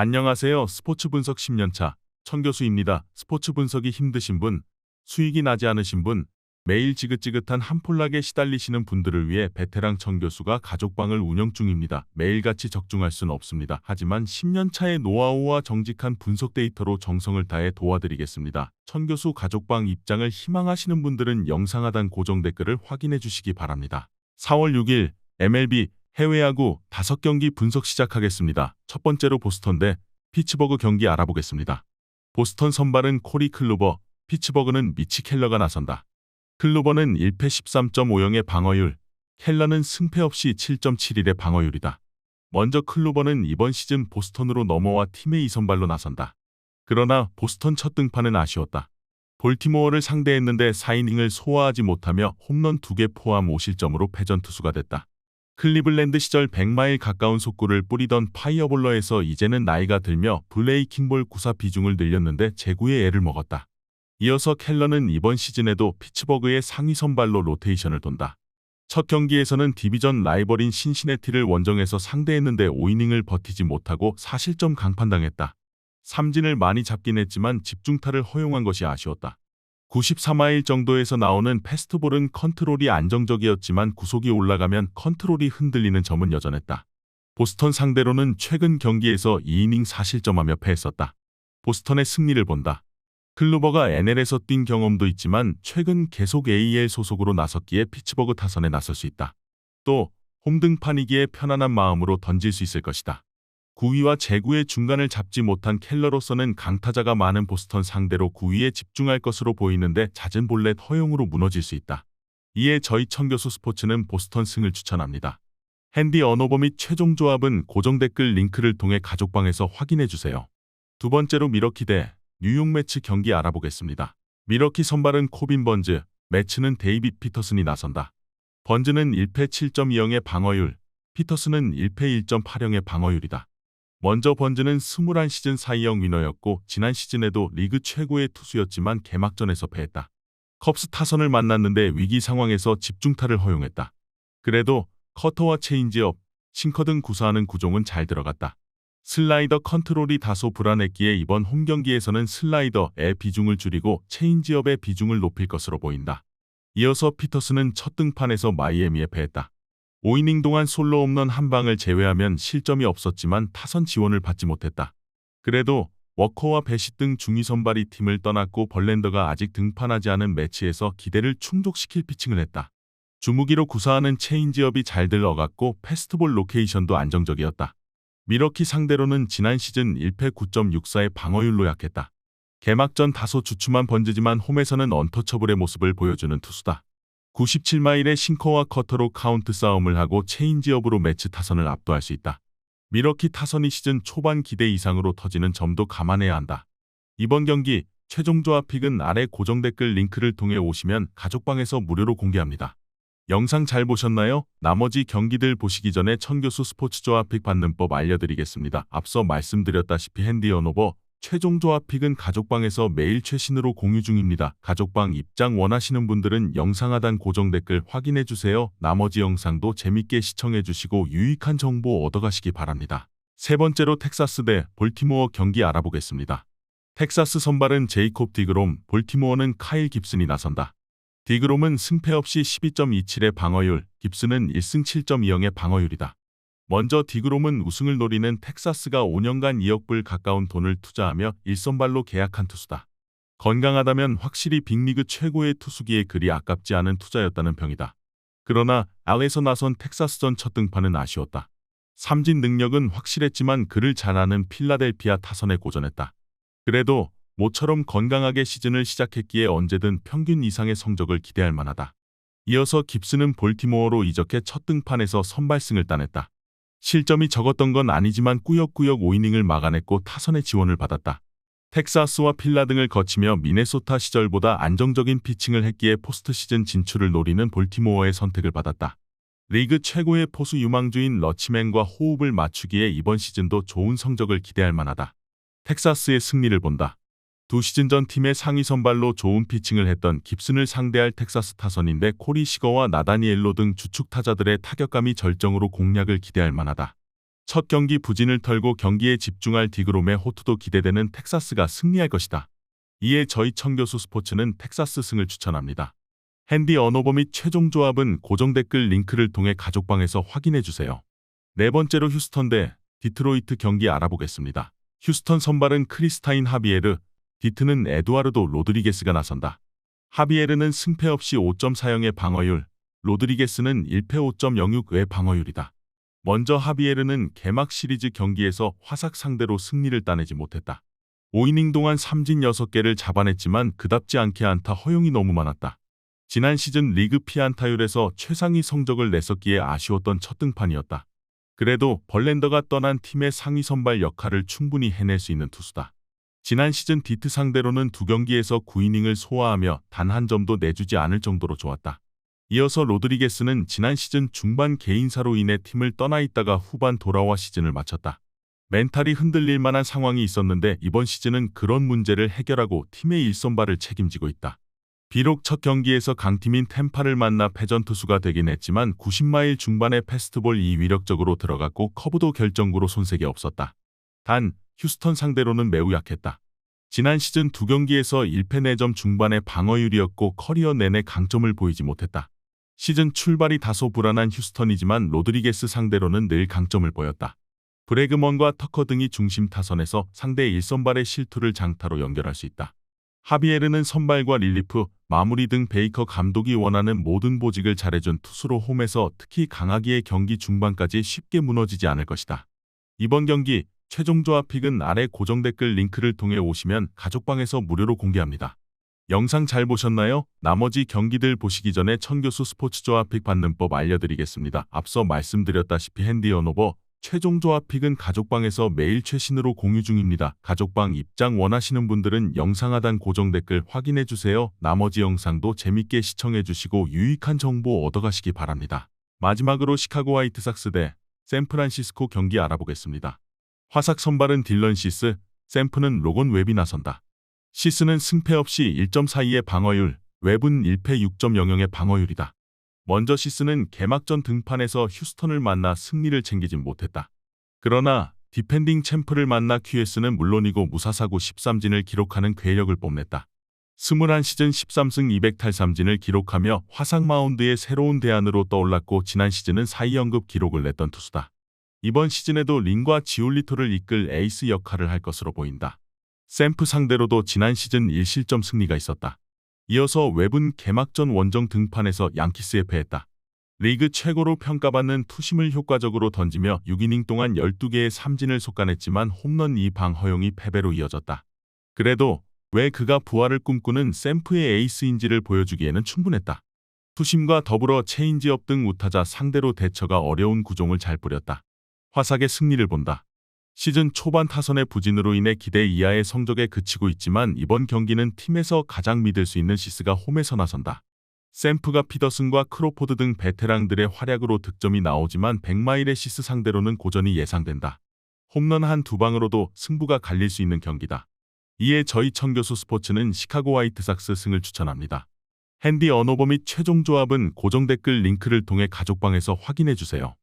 안녕하세요. 스포츠 분석 10년차 천교수입니다. 스포츠 분석이 힘드신 분, 수익이 나지 않으신 분, 매일 지긋지긋한 한폴락에 시달리시는 분들을 위해 베테랑 천교수가 가족방을 운영 중입니다. 매일같이 적중할 수는 없습니다. 하지만 10년차의 노하우와 정직한 분석 데이터로 정성을 다해 도와드리겠습니다. 천교수 가족방 입장을 희망하시는 분들은 영상 하단 고정 댓글을 확인해 주시기 바랍니다. 4월 6일 MLB 해외야구 5경기 분석 시작하겠습니다. 첫 번째로 보스턴 대 피츠버그 경기 알아보겠습니다. 보스턴 선발은 코리 클루버, 피츠버그는 미치 켈러가 나선다. 클루버는 1패 13.50의 방어율, 켈러는 승패 없이 7.71의 방어율이다. 먼저 클루버는 이번 시즌 보스턴으로 넘어와 팀의 2선발로 나선다. 그러나 보스턴 첫 등판은 아쉬웠다. 볼티모어를 상대했는데 4이닝을 소화하지 못하며 홈런 2개 포함 5실점으로 패전 투수가 됐다. 클리블랜드 시절 100마일 가까운 속구를 뿌리던 파이어볼러에서 이제는 나이가 들며 블레이킹볼 구사 비중을 늘렸는데 제구에 애를 먹었다. 이어서 켈러는 이번 시즌에도 피츠버그의 상위 선발로 로테이션을 돈다. 첫 경기에서는 디비전 라이벌인 신시내티를 원정에서 상대했는데 5이닝을 버티지 못하고 4실점 강판당했다. 삼진을 많이 잡긴 했지만 집중타를 허용한 것이 아쉬웠다. 94마일 정도에서 나오는 패스트볼은 컨트롤이 안정적이었지만 구속이 올라가면 컨트롤이 흔들리는 점은 여전했다. 보스턴 상대로는 최근 경기에서 2이닝 4실점하며 패했었다. 보스턴의 승리를 본다. 클루버가 NL에서 뛴 경험도 있지만 최근 계속 AL 소속으로 나섰기에 피츠버그 타선에 나설 수 있다. 또 홈등판이기에 편안한 마음으로 던질 수 있을 것이다. 구위와 제구의 중간을 잡지 못한 켈러로서는 강타자가 많은 보스턴 상대로 구위에 집중할 것으로 보이는데 잦은 볼넷 허용으로 무너질 수 있다. 이에 저희 천교수 스포츠는 보스턴 승을 추천합니다. 핸디 언오버 및 최종 조합은 고정 댓글 링크를 통해 가족방에서 확인해주세요. 두 번째로 미러키 대 뉴욕 매츠 경기 알아보겠습니다. 미러키 선발은 코빈 번즈, 매츠는 데이빗 피터슨이 나선다. 번즈는 1패 7.20의 방어율, 피터슨은 1패 1.80의 방어율이다. 먼저 번즈는 21시즌 사이영 위너였고 지난 시즌에도 리그 최고의 투수였지만 개막전에서 패했다. 컵스 타선을 만났는데 위기 상황에서 집중타를 허용했다. 그래도 커터와 체인지업, 싱커 등 구사하는 구종은 잘 들어갔다. 슬라이더 컨트롤이 다소 불안했기에 이번 홈경기에서는 슬라이더의 비중을 줄이고 체인지업의 비중을 높일 것으로 보인다. 이어서 피터슨은 첫 등판에서 마이애미에 패했다. 5이닝 동안 솔로 홈런 한 방을 제외하면 실점이 없었지만 타선 지원을 받지 못했다. 그래도 워커와 베시 등 중위 선발이 팀을 떠났고 벌랜더가 아직 등판하지 않은 매치에서 기대를 충족시킬 피칭을 했다. 주무기로 구사하는 체인지업이 잘 들어갔고 패스트볼 로케이션도 안정적이었다. 미러키 상대로는 지난 시즌 1패 9.64의 방어율로 약했다. 개막전 다소 주춤한 번즈지만 홈에서는 언터처블의 모습을 보여주는 투수다. 97마일의 싱커와 커터로 카운트 싸움을 하고 체인지업으로 매치 타선을 압도할 수 있다. 미러키 타선이 시즌 초반 기대 이상으로 터지는 점도 감안해야 한다. 이번 경기 최종 조합 픽은 아래 고정 댓글 링크를 통해 오시면 가족방에서 무료로 공개합니다. 영상 잘 보셨나요? 나머지 경기들 보시기 전에 천교수 스포츠 조합 픽 받는 법 알려드리겠습니다. 앞서 말씀드렸다시피 핸디 언오버 최종 조합 픽은 가족방에서 매일 최신으로 공유 중입니다. 가족방 입장 원하시는 분들은 영상 하단 고정 댓글 확인해주세요. 나머지 영상도 재밌게 시청해주시고 유익한 정보 얻어가시기 바랍니다. 세 번째로 텍사스 대 볼티모어 경기 알아보겠습니다. 텍사스 선발은 제이콥 디그롬, 볼티모어는 카일 깁슨이 나선다. 디그롬은 승패 없이 12.27의 방어율, 깁슨은 1승 7.20의 방어율이다. 먼저 디그롬은 우승을 노리는 텍사스가 5년간 2억 불 가까운 돈을 투자하며 1선발로 계약한 투수다. 건강하다면 확실히 빅리그 최고의 투수기에 그리 아깝지 않은 투자였다는 평이다. 그러나 LA에서 나선 텍사스전 첫 등판은 아쉬웠다. 삼진 능력은 확실했지만 그를 잘 아는 필라델피아 타선에 고전했다. 그래도 모처럼 건강하게 시즌을 시작했기에 언제든 평균 이상의 성적을 기대할 만하다. 이어서 깁슨은 볼티모어로 이적해 첫 등판에서 선발승을 따냈다. 실점이 적었던 건 아니지만 꾸역꾸역 5이닝을 막아냈고 타선의 지원을 받았다. 텍사스와 필라 등을 거치며 미네소타 시절보다 안정적인 피칭을 했기에 포스트 시즌 진출을 노리는 볼티모어의 선택을 받았다. 리그 최고의 포수 유망주인 러치맨과 호흡을 맞추기에 이번 시즌도 좋은 성적을 기대할 만하다. 텍사스의 승리를 본다. 두 시즌 전 팀의 상위 선발로 좋은 피칭을 했던 깁슨을 상대할 텍사스 타선인데 코리 시거와 나다니엘로 등 주축 타자들의 타격감이 절정으로 공략을 기대할 만하다. 첫 경기 부진을 털고 경기에 집중할 디그롬의 호투도 기대되는 텍사스가 승리할 것이다. 이에 저희 청교수 스포츠는 텍사스 승을 추천합니다. 핸디 언어버 및 최종 조합은 고정 댓글 링크를 통해 가족방에서 확인해주세요. 네 번째로 휴스턴 대 디트로이트 경기 알아보겠습니다. 휴스턴 선발은 크리스타인 하비에르, 디트는 에두아르도 로드리게스가 나선다. 하비에르는 승패 없이 5.40의 방어율, 로드리게스는 1패 5.06의 방어율이다. 먼저 하비에르는 개막 시리즈 경기에서 화삭 상대로 승리를 따내지 못했다. 5이닝 동안 삼진 6개를 잡아냈지만 그답지 않게 안타 허용이 너무 많았다. 지난 시즌 리그 피안타율에서 최상위 성적을 냈었기에 아쉬웠던 첫 등판이었다. 그래도 벌랜더가 떠난 팀의 상위 선발 역할을 충분히 해낼 수 있는 투수다. 지난 시즌 디트 상대로는 2경기에서 9이닝을 소화하며 단 한 점도 내주지 않을 정도로 좋았다. 이어서 로드리게스는 지난 시즌 중반 개인사로 인해 팀을 떠나 있다가 후반 돌아와 시즌을 마쳤다. 멘탈이 흔들릴 만한 상황이 있었는데 이번 시즌은 그런 문제를 해결하고 팀의 1선발을 책임지고 있다. 비록 첫 경기에서 강팀인 템파를 만나 패전 투수가 되긴 했지만 90마일 중반의 패스트볼이 위력적으로 들어갔고 커브도 결정구로 손색이 없었다. 단 휴스턴 상대로는 매우 약했다. 지난 시즌 2경기에서 1패 4점 중반의 방어율이었고 커리어 내내 강점을 보이지 못했다. 시즌 출발이 다소 불안한 휴스턴이지만 로드리게스 상대로는 늘 강점을 보였다. 브래그먼과 터커 등이 중심 타선에서 상대 1선발의 실투를 장타로 연결할 수 있다. 하비에르는 선발과 릴리프, 마무리 등 베이커 감독이 원하는 모든 보직을 잘해준 투수로 홈에서 특히 강하기에 경기 중반까지 쉽게 무너지지 않을 것이다. 이번 경기 최종 조합 픽은 아래 고정 댓글 링크를 통해 오시면 가족방에서 무료로 공개합니다. 영상 잘 보셨나요? 나머지 경기들 보시기 전에 청교수 스포츠 조합 픽 받는 법 알려드리겠습니다. 앞서 말씀드렸다시피 핸디 언어버 최종 조합 픽은 가족방에서 매일 최신으로 공유 중입니다. 가족방 입장 원하시는 분들은 영상 하단 고정 댓글 확인해주세요. 나머지 영상도 재밌게 시청해주시고 유익한 정보 얻어가시기 바랍니다. 마지막으로 시카고 화이트삭스 대 샌프란시스코 경기 알아보겠습니다. 화삭 선발은 딜런 시스, 샌프는 로건 웹이 나선다. 시스는 승패 없이 1.42의 방어율, 웹은 1패 6.00의 방어율이다. 먼저 시스는 개막전 등판에서 휴스턴을 만나 승리를 챙기진 못했다. 그러나 디펜딩 챔프를 만나 QS는 물론이고 무사사구 13진을 기록하는 괴력을 뽐냈다. 21시즌 13승 200탈삼진을 기록하며 화상 마운드의 새로운 대안으로 떠올랐고 지난 시즌은 사이 연급 기록을 냈던 투수다. 이번 시즌에도 린과 지올리토를 이끌 에이스 역할을 할 것으로 보인다. 샘프 상대로도 지난 시즌 1실점 승리가 있었다. 이어서 웹은 개막전 원정 등판에서 양키스에 패했다. 리그 최고로 평가받는 투심을 효과적으로 던지며 6이닝 동안 12개의 삼진을 속가냈지만 홈런 2방 허용이 패배로 이어졌다. 그래도 왜 그가 부활을 꿈꾸는 샘프의 에이스인지를 보여주기에는 충분했다. 투심과 더불어 체인지업 등 우타자 상대로 대처가 어려운 구종을 잘 뿌렸다. 화삭의 승리를 본다. 시즌 초반 타선의 부진으로 인해 기대 이하의 성적에 그치고 있지만 이번 경기는 팀에서 가장 믿을 수 있는 시스가 홈에서 나선다. 샘프가 피더슨과 크로포드 등 베테랑들의 활약으로 득점이 나오지만 100마일의 시스 상대로는 고전이 예상된다. 홈런 한 두 방으로도 승부가 갈릴 수 있는 경기다. 이에 저희 청교수 스포츠는 시카고 화이트삭스 승을 추천합니다. 핸디 언어버 및 최종 조합은 고정 댓글 링크를 통해 가족방에서 확인해주세요.